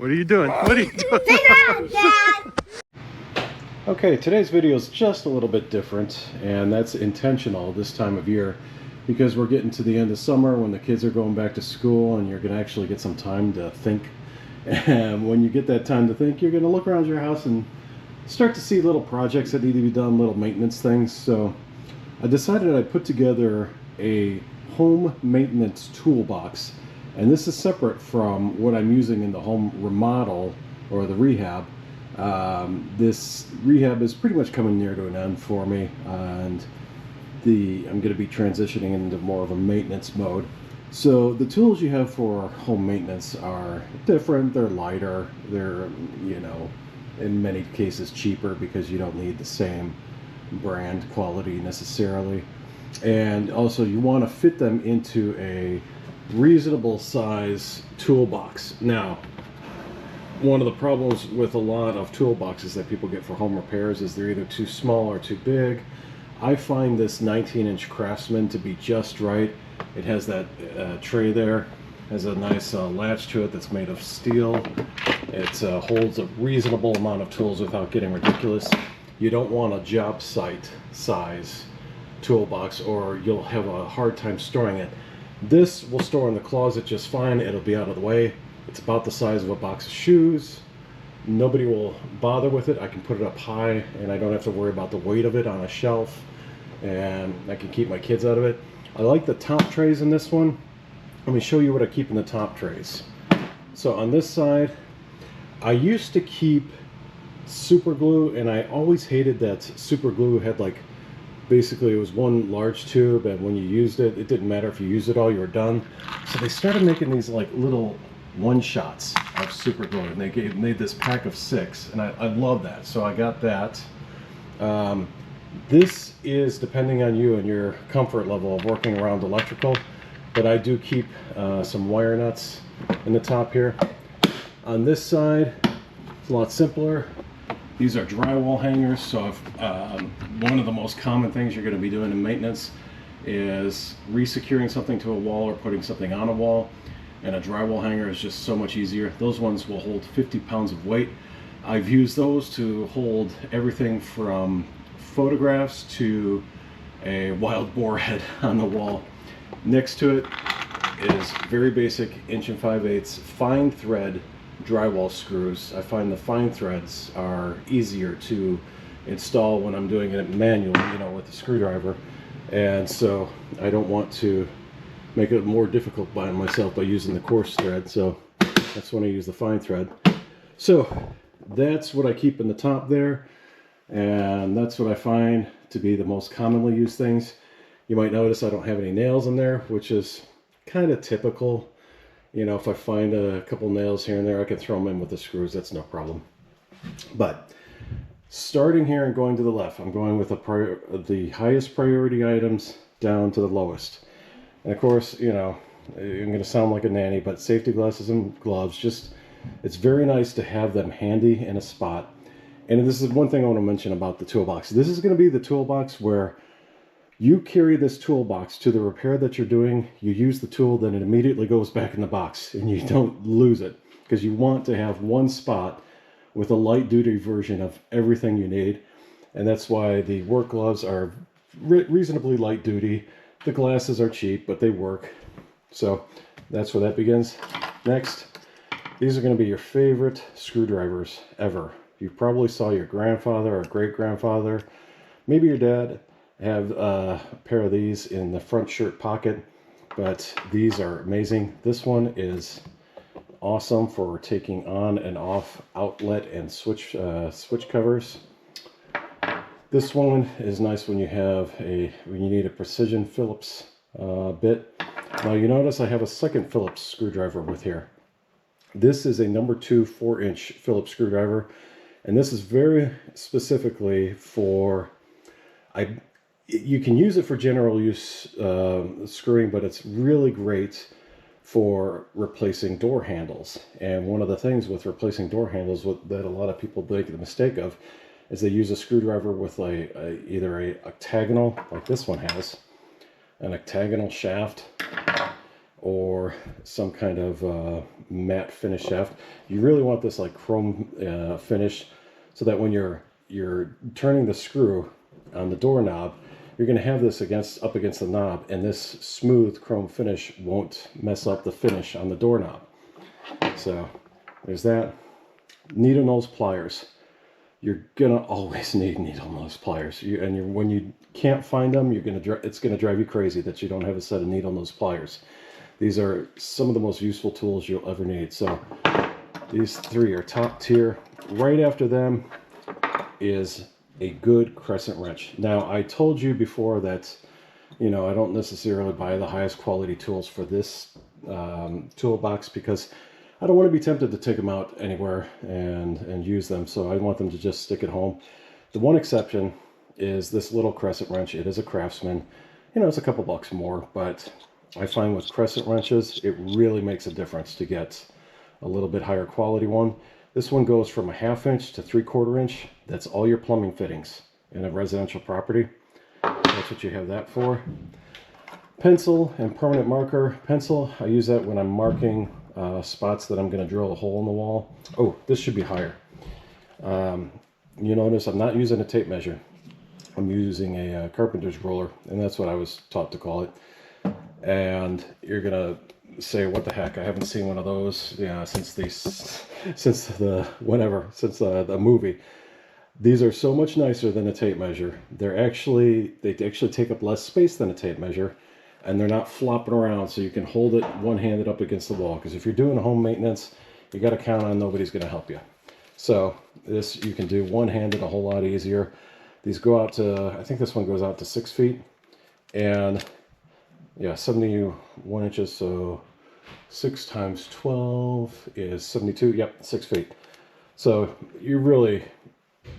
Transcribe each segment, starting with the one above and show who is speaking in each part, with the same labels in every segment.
Speaker 1: What are you doing? What are you doing?
Speaker 2: Sit down, Dad!
Speaker 1: Okay, today's video is just a little bit different, and that's intentional this time of year because we're getting to the end of summer when the kids are going back to school and you're going to actually get some time to think. And when you get that time to think, you're going to look around your house and start to see little projects that need to be done, little maintenance things. So I decided I'd put together a home maintenance toolbox, and this is separate from what I'm using in the home remodel or the rehab. This rehab is pretty much coming near to an end for me, and I'm going to be transitioning into more of a maintenance mode. So the tools you have for home maintenance are different. They're lighter. They're, in many cases cheaper because you don't need the same brand quality necessarily. And also you want to fit them into a reasonable size toolbox. Now, one of the problems with a lot of toolboxes that people get for home repairs is they're either too small or too big. I find this 19-inch Craftsman to be just right. It has that tray there, has a nice latch to it that's made of steel. It holds a reasonable amount of tools without getting ridiculous. You don't want a job site size toolbox or you'll have a hard time storing it. This will store in the closet just fine. It'll be out of the way. It's about the size of a box of shoes. Nobody will bother with it. I can put it up high and I don't have to worry about the weight of it on a shelf, and I can keep my kids out of it. I like the top trays in this one. Let me show you what I keep in the top trays. So on this side, I used to keep super glue, and I always hated that super glue had basically it was one large tube, and when you used it, it didn't matter if you used it all, you were done. So they started making these little one-shots of super glue, and they made this pack of 6, and I love that. So I got that. This is depending on you and your comfort level of working around electrical, but I do keep some wire nuts in the top here. On this side, it's a lot simpler. These are drywall hangers. So if, one of the most common things you're going to be doing in maintenance is resecuring something to a wall or putting something on a wall, and a drywall hanger is just so much easier. Those ones will hold 50 pounds of weight. I've used those to hold everything from photographs to a wild boar head on the wall. Next to it is very basic 1 5/8" fine thread drywall screws. I find the fine threads are easier to install when I'm doing it manually, with a screwdriver, and so I don't want to make it more difficult by myself by using the coarse thread, so that's when I use the fine thread. So that's what I keep in the top there, and that's what I find to be the most commonly used things. You might notice I don't have any nails in there, which is kind of typical. If I find a couple nails here and there, I can throw them in with the screws. That's no problem. But starting here and going to the left, I'm going with the highest priority items down to the lowest. And of course, I'm going to sound like a nanny, but safety glasses and gloves, it's very nice to have them handy in a spot. And this is one thing I want to mention about the toolbox. This is going to be the toolbox where you carry this toolbox to the repair that you're doing, you use the tool, then it immediately goes back in the box and you don't lose it, because you want to have one spot with a light duty version of everything you need. And that's why the work gloves are reasonably light duty. The glasses are cheap, but they work. So that's where that begins. Next, these are going to be your favorite screwdrivers ever. You probably saw your grandfather or great-grandfather, maybe your dad, have a pair of these in the front shirt pocket, but these are amazing. This one is awesome for taking on and off outlet and switch covers. This one is nice when you need a precision Phillips bit. Now you notice I have a second Phillips screwdriver with here. This is a number 2 4-inch Phillips screwdriver, and this is very specifically for you can use it for general use screwing, but it's really great for replacing door handles. And one of the things with replacing door handles that a lot of people make the mistake of is they use a screwdriver with either a octagonal, like this one has, an octagonal shaft, or some kind of matte finish shaft. You really want this like chrome finish, so that when you're turning the screw on the doorknob, you're going to have this up against the knob, and this smooth chrome finish won't mess up the finish on the doorknob. So there's that. Needle nose pliers. You're gonna always need needle nose pliers. When you can't find them, it's gonna drive you crazy that you don't have a set of needle nose pliers. These are some of the most useful tools you'll ever need. So these three are top tier. Right after them is a good crescent wrench. Now, I told you before that, I don't necessarily buy the highest quality tools for this toolbox, because I don't want to be tempted to take them out anywhere and use them. So I want them to just stick at home. The one exception is this little crescent wrench. It is a Craftsman. It's a couple bucks more, but I find with crescent wrenches, it really makes a difference to get a little bit higher quality one. This one goes from a 1/2 inch to 3/4 inch. That's all your plumbing fittings in a residential property. That's what you have that for. Pencil and permanent marker. Pencil, I use that when I'm marking spots that I'm going to drill a hole in the wall. Oh, this should be higher. You notice I'm not using a tape measure. I'm using a carpenter's ruler, and that's what I was taught to call it. And you're going to say, what the heck, I haven't seen one of those since the movie. These are so much nicer than a tape measure. They actually take up less space than a tape measure, and they're not flopping around, so you can hold it one-handed up against the wall. Because if you're doing home maintenance, you got to count on nobody's going to help you. So this you can do one-handed a whole lot easier. These go out to, I think this one goes out to 6 feet, and yeah, 71 inches. So 6 times 12 is 72. Yep, 6 feet. So you're really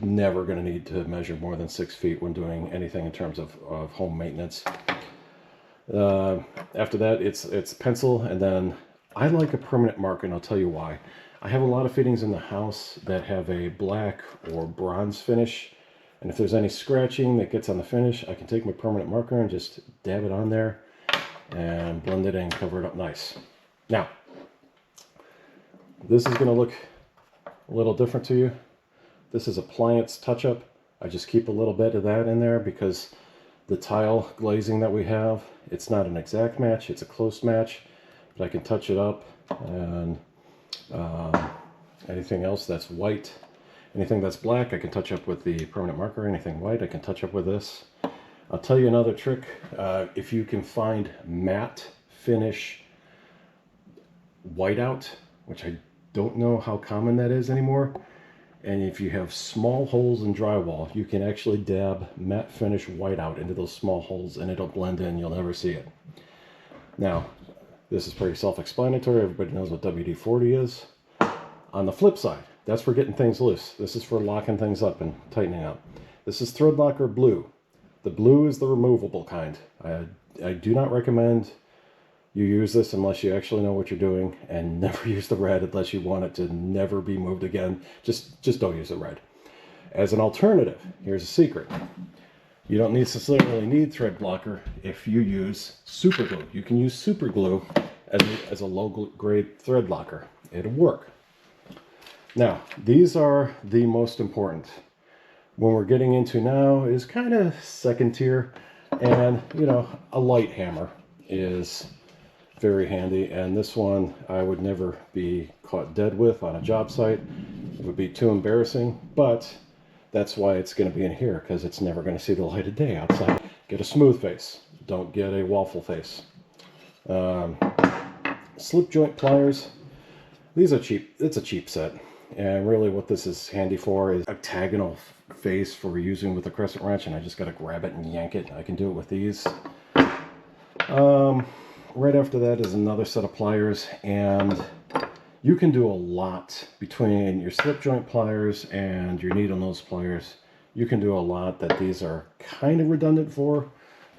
Speaker 1: never going to need to measure more than 6 feet when doing anything in terms of home maintenance. After that, it's pencil, and then I like a permanent marker, and I'll tell you why. I have a lot of fittings in the house that have a black or bronze finish, and if there's any scratching that gets on the finish, I can take my permanent marker and just dab it on there and blend it in, cover it up nice. Now, this is going to look a little different to you. This is appliance touch-up. I just keep a little bit of that in there because the tile glazing that we have, it's not an exact match, it's a close match, but I can touch it up. And anything else that's white, anything that's black, I can touch up with the permanent marker. Anything white, I can touch up with this. I'll tell you another trick. If you can find matte finish whiteout, which I don't know how common that is anymore, and if you have small holes in drywall, you can actually dab matte finish whiteout into those small holes, and it'll blend in. You'll never see it. Now, this is pretty self-explanatory. Everybody knows what WD-40 is. On the flip side, that's for getting things loose. This is for locking things up and tightening up. This is Thread Locker Blue. The blue is the removable kind. I do not recommend you use this unless you actually know what you're doing, and never use the red unless you want it to never be moved again. Just don't use the red. As an alternative, here's a secret. You don't necessarily need thread blocker if you use super glue. You can use super glue as a low grade thread locker. It'll work. Now, these are the most important. What we're getting into now is kind of second tier, and a light hammer is very handy, and this one I would never be caught dead with on a job site. It would be too embarrassing, but that's why it's going to be in here, because it's never going to see the light of day outside. Get a smooth face, don't get a waffle face. Slip joint pliers, these are cheap. It's a cheap set, and really what this is handy for is octagonal face for using with a crescent wrench, and I just got to grab it and yank it. I can do it with these. Right after that is another set of pliers, and you can do a lot between your slip joint pliers and your needle nose pliers. You can do a lot that these are kind of redundant for,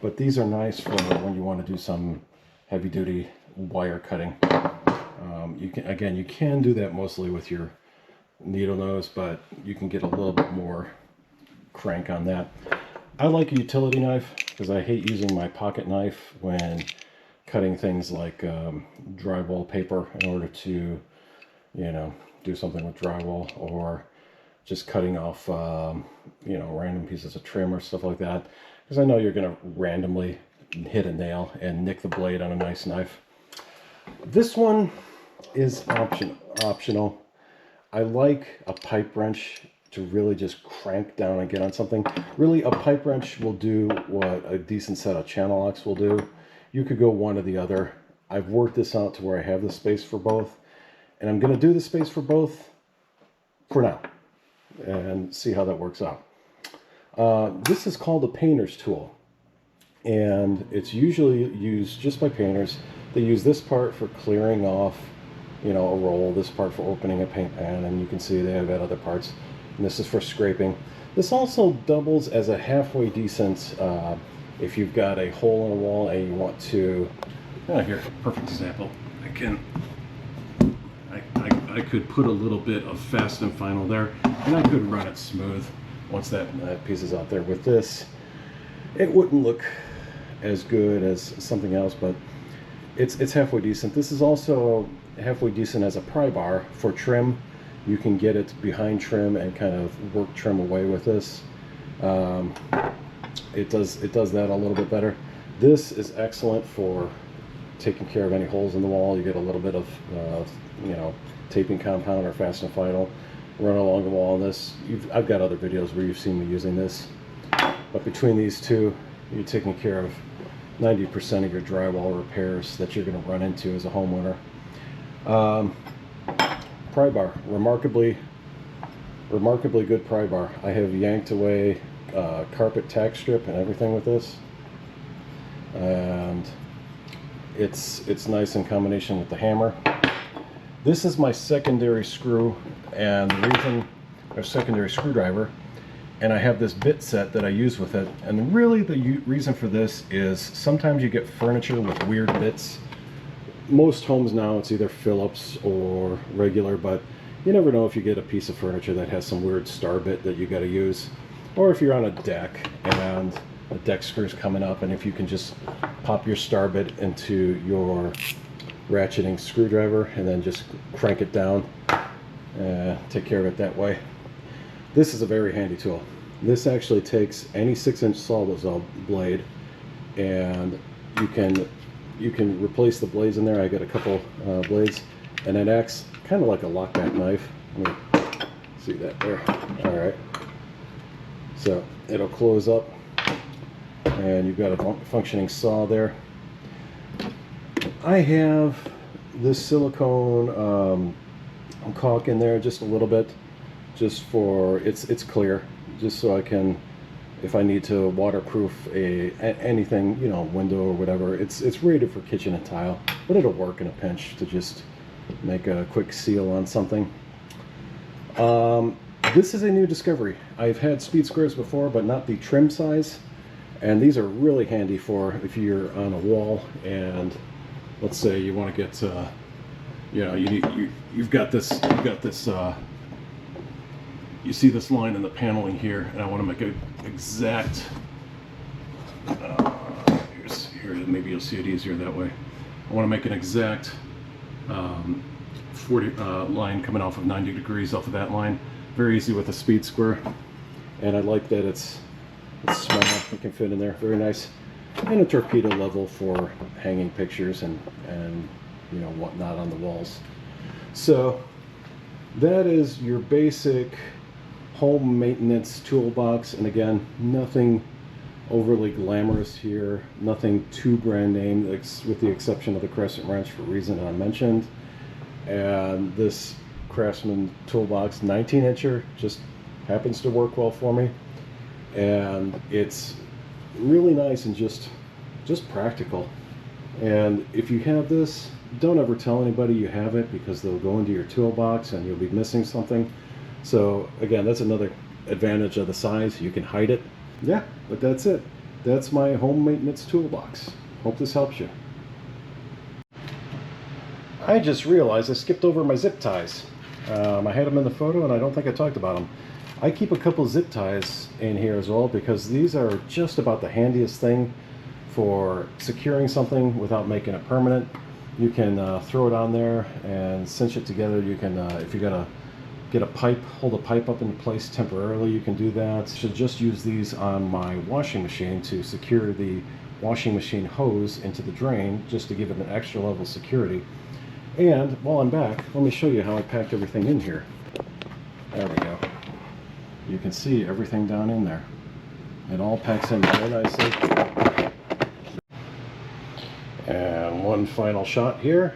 Speaker 1: but these are nice for when you want to do some heavy duty wire cutting. You can do that mostly with your needle nose, but you can get a little bit more crank on that. I like a utility knife because I hate using my pocket knife when cutting things like drywall paper in order to, you know, do something with drywall, or just cutting off, you know, random pieces of trim or stuff like that. Because I know you're going to randomly hit a nail and nick the blade on a nice knife. This one is optional. I like a pipe wrench to really just crank down and get on something. Really, a pipe wrench will do what a decent set of channel locks will do. You could go one or the other. I've worked this out to where I have the space for both, and I'm going to do the space for both for now and see how that works out. This is called a painter's tool, and it's usually used just by painters. They use this part for clearing off, you know, a roll, this part for opening a paint pan, and you can see they have got other parts. And this is for scraping. This also doubles as a halfway decent if you've got a hole in a wall and you want to, here, perfect example. I could put a little bit of fast and final there, and I could run it smooth once that piece is out there. With this, it wouldn't look as good as something else, but it's halfway decent. This is also halfway decent as a pry bar for trim. You can get it behind trim and kind of work trim away with this. It does that a little bit better. This is excellent for taking care of any holes in the wall. You get a little bit of you know, taping compound or fast and final run along the wall. This, I've got other videos where you've seen me using this, but between these two, you're taking care of 90% of your drywall repairs that you're going to run into as a homeowner. Pry bar, remarkably good pry bar. I have yanked away carpet tack strip and everything with this, and it's nice in combination with the hammer. This is my secondary screw and the reason, or secondary screwdriver, and I have this bit set that I use with it. And really the reason for this is sometimes you get furniture with weird bits. Most homes now it's either Phillips or regular, but you never know if you get a piece of furniture that has some weird star bit that you got to use, or if you're on a deck and the deck screw's coming up, and if you can just pop your star bit into your ratcheting screwdriver and then just crank it down, take care of it that way. This is a very handy tool. This actually takes any 6-inch sawzall blade, and you can replace the blades in there. I got a couple blades, and it acts kind of like a lockback knife. Let me see that there. All right. So it'll close up, and you've got a functioning saw there. I have this silicone caulk in there just a little bit, just for it's clear, just so I can, if I need to waterproof anything, you know, window or whatever. It's rated for kitchen and tile, but it'll work in a pinch to just make a quick seal on something. This is a new discovery. I've had speed squares before, but not the trim size, and these are really handy for if you're on a wall and let's say you want to get you know, you've got this you see this line in the paneling here, and I want to make an exact here, maybe you'll see it easier that way. I want to make an exact 40 line coming off of 90 degrees off of that line. Very easy with a speed square, and I like that it's small. It can fit in there, very nice, and a torpedo level for hanging pictures and you know, whatnot on the walls. So that is your basic home maintenance toolbox, and again, nothing overly glamorous here, nothing too brand name, with the exception of the crescent wrench for reason I mentioned. And this Craftsman toolbox 19-incher just happens to work well for me, and it's really nice and just practical. And if you have this, don't ever tell anybody you have it, because they'll go into your toolbox and you'll be missing something. So again, that's another advantage of the size. You can hide it. Yeah, but that's it. That's my home maintenance toolbox. Hope this helps you. I just realized I skipped over my zip ties. I had them in the photo, and I don't think I talked about them. I keep a couple zip ties in here as well, because these are just about the handiest thing for securing something without making it permanent. You can throw it on there and cinch it together. You can, if you're gonna get a pipe, hold a pipe up in place temporarily, you can do that. I should just use these on my washing machine to secure the washing machine hose into the drain, just to give it an extra level of security. And while I'm back, let me show you how I packed everything in here. There we go. You can see everything down in there. It all packs in very nicely. And one final shot here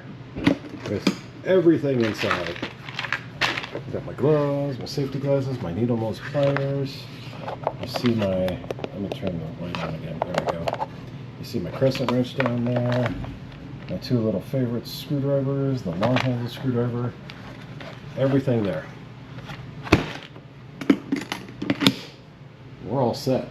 Speaker 1: with everything inside. Got my gloves, my safety glasses, my needle nose pliers. You see my, let me turn the light on again, there we go. You see my crescent wrench down there, my two little favorite screwdrivers, the long handled screwdriver, everything there. We're all set.